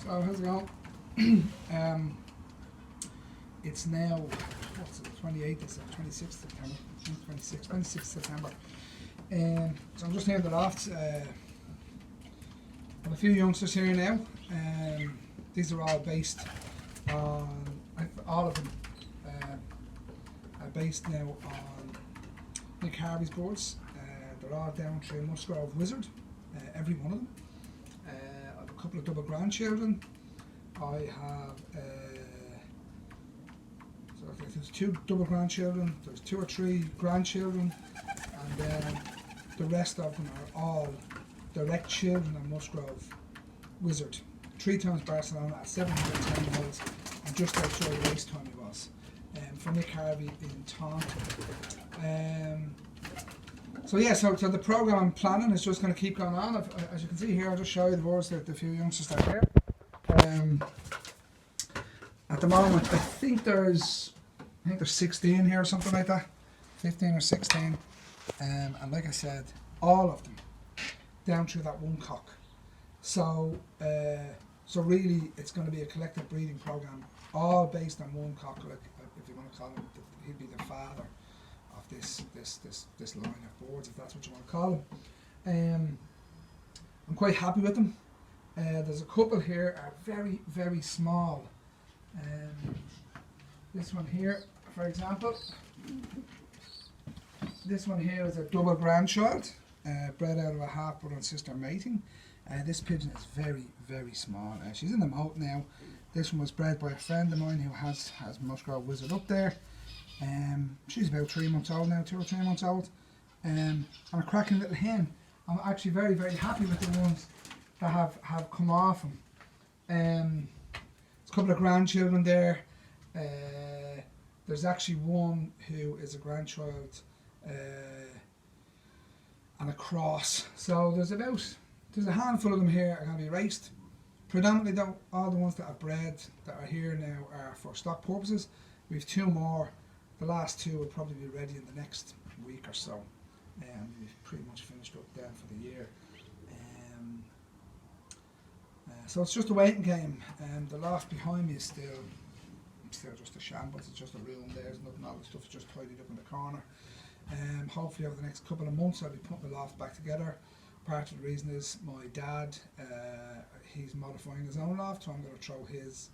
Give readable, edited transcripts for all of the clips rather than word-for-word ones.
So how's it going? It's now, what's it, 28th, it's 26th September, 26th September. So I'm just here in the Lofts. I have a few youngsters here now. These are all based on, all of them are based now on Nick Harvey's boards. They're all down through Musgrove Wizard, every one of them. I have a couple of double grandchildren. I have there's 2 double grandchildren, there's 2 or 3 grandchildren, and then the rest of them are all direct children of Musgrove Wizard. 3 times Barcelona at 710 miles, and just outside race time he was, for Nick Harvey in Taunton. So the programme I'm planning is just going to keep going on. As you can see here, I'll just show you the boards that the few youngsters that are here. At the moment, I think there's 16 here or something like that, 15 or 16, and like I said, all of them down through that one cock. So really, it's going to be a collective breeding program, all based on one cock. Like, if you want to call him, he'd be the father of this line of boards, if that's what you want to call him. I'm quite happy with them. There's a couple here are very, very small. This one here, for example, this one here is a double grandchild, bred out of a half brother and sister mating. This pigeon is very, very small. She's in the moult now. This one was bred by a friend of mine who has Musgrove Wizard up there. She's about 3 months old now, 2 or 3 months old, and a cracking little hen. I'm actually very, very happy with the ones that have come off him. There's a couple of grandchildren there. There's actually one who is a grandchild and a cross. So there's a handful of them here are going to be raced. Predominantly though, all the ones that are bred that are here now are for stock purposes. We have 2 more. The last 2 will probably be ready in the next week or so. We've pretty much finished up then for the year. So it's just a waiting game. The loft behind me is still just a shambles. It's just a room there. There's nothing. All the stuff's just tidied up in the corner. Hopefully over the next couple of months I'll be putting the loft back together. Part of the reason is my dad, he's modifying his own loft, so I'm going to throw his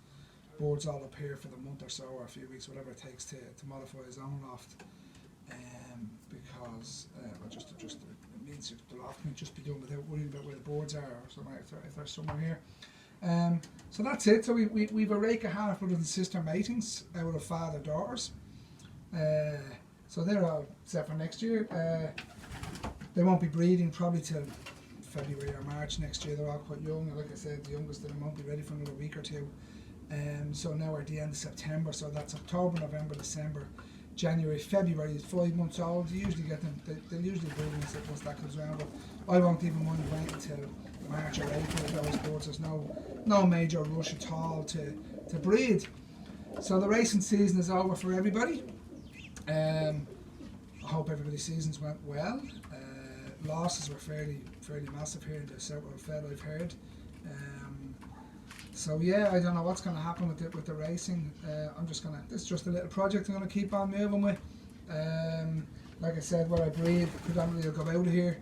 boards all up here for the month or so, or a few weeks, whatever it takes to modify his own loft. Because it means the loft can just be done without worrying about where the boards are, or something if they're somewhere here. So that's it. So we've a rake of half brothers and sister matings out of father daughters. So they're all set for next year. They won't be breeding probably till February or March next year. They're all quite young. Like I said, the youngest of them won't be ready for another week or 2. So now we're at the end of September. So that's October, November, December, January, February. Is 5 months old. You usually get them. They'll usually breed once that comes around. But I won't even want to wait until March or April with those boards. There's no major rush at all to breed. So the racing season is over for everybody. I hope everybody's seasons went well. Losses were fairly massive here in the Southwell Fed, I've heard. So yeah, I don't know what's going to happen with the racing. This is just a little project I'm going to keep on moving with. Like I said, where I breed, predominantly I'll go out of here.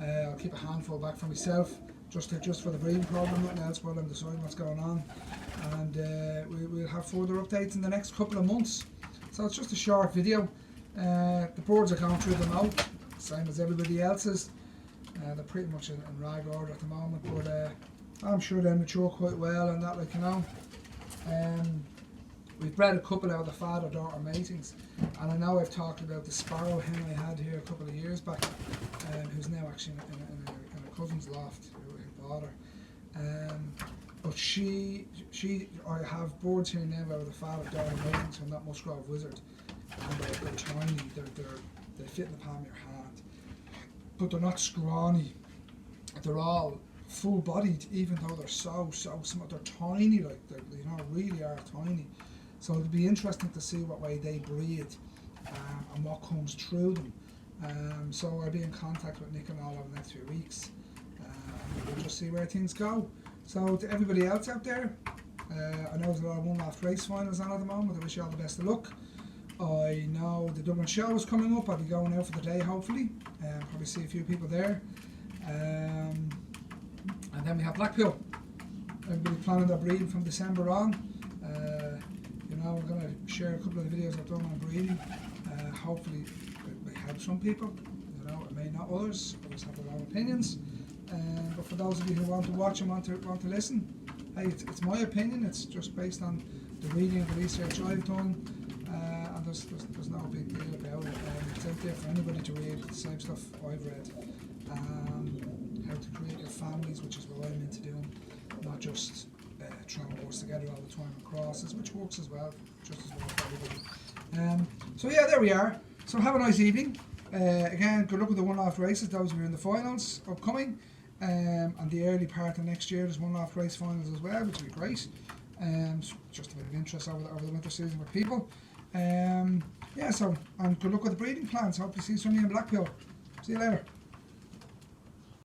I'll keep a handful back for myself, just for the breeding program, nothing else while I'm deciding what's going on. And we'll have further updates in the next couple of months. So it's just a short video. The boards are going through the moult, same as everybody else's. They're pretty much in rag order at the moment, but I'm sure they mature quite well and that, like, you know. We've bred a couple out of the father-daughter matings, and I know I've talked about the sparrow hen I had here a couple of years back, who's now actually in a cousin's loft who bought her. But I have boards here now out of the father-daughter matings from that Musgrove Wizard, and they're tiny. They fit in the palm of your hand, but they're not scrawny. They're all full-bodied, even though they're so small. They're tiny, like really are tiny. So it'll be interesting to see what way they breed and what comes through them. So I'll be in contact with Nick and all over the next few weeks. we'll just see where things go. So to everybody else out there, I know there's a lot of one-off race finals on at the moment. I wish you all the best of luck. I know the Dublin show is coming up. I'll be going out for the day, hopefully. Probably see a few people there. And then we have Blackpool. Everybody planning their breeding from December on. We're going to share a couple of the videos I've done on breeding. Hopefully it may help some people. It may not others. Others have their own opinions. But for those of you who want to watch and want to listen, hey, it's my opinion. It's just based on the reading and the research I've done. And there's no big deal about it. It's out there for anybody to read. The same stuff I've read. How to create your families, which is what I'm into doing. Not just throwing words together all the time and crosses, which works as well, just as well for everybody. So yeah, there we are. So have a nice evening. Again, good luck with the one-off races. Those who are in the finals upcoming. And the early part of next year, there's one-off race finals as well, which will be great. Just a bit of interest over the winter season with people. And good luck with the breeding plans. Hope to see some of you in Blackpool. See you later.